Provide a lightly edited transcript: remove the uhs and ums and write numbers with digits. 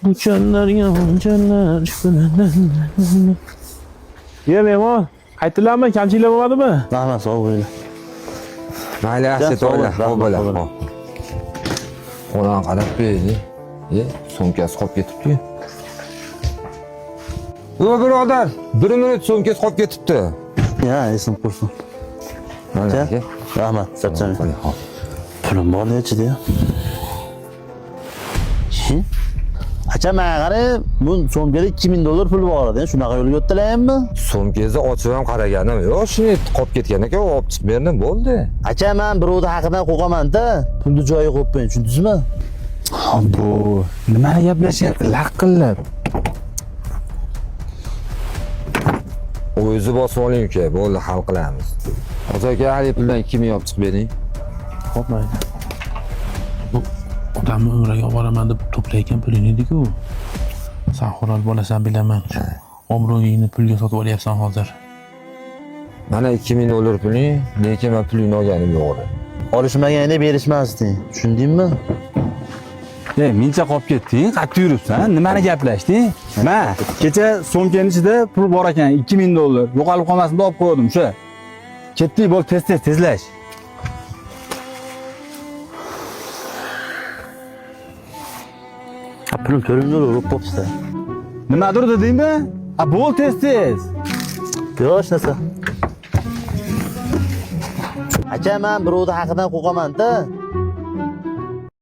Bu canlar yomon canlar. Ye memon, qaytdilarmi? Kamchilik bo'lmadimi? Rahmat, sog' bo'ling. Mayli, yaxshi to'g'ri. Xo'p bo'ladi. Qo'lan qarab qo'ydi. Sumkasi qolib ketibdi. Yo birodar, 1 minut sumkasi qolib ketibdi. Ya, esim qursin. Mana aka. Rahmat, charchamayman. Pulim bor nechida? Acha menga qarang, bu so'mkada $2000 pul bor edi. Shunaqa yo'lga o'tdilarmi? Sumkangizni ochib ham qaraganim yo'q, shuni qolib ketgan ekan, olib chiqib berdim, bo'ldi. Acha men birovni haqidan qo'yqaman-da, pulni joyiga qo'yib qo'ying, tushundingizmi? Bu nimani gaplashyapti? Laqillab. O'zi bosib oling uka, bo'ldi, hal qilamiz. Hozir aka, hali puldan 2000 olib chiqib bering. Xo'p, mayli. Bu odamni umraga olib boraman deb to'playotgan puling edi-ku. Sen xo'ral bo'lasan bilaman. Obro'yingni pulga sotib olyapsan hozir. Mana $2000 puling, lekin men pulingni olganim yo'q edi. Olishmaganda berishmasding, tushundingmi? Mencha qolib ketding, qayerda yuribsan? Nimani gaplashding? Men kecha so'mkaning ichida pul bor ekan, $2000. Yo'qolib qolmasin deb olib qo'ydim, o'sha. Ketdik, bo'l, tezlash. Pulim $4,000 urib qo'yibsiz. Nimadir dedingmi? Bo'l, tez. Yo'q, hech narsa. Acha men birovni haqidan qo'yqaman-da.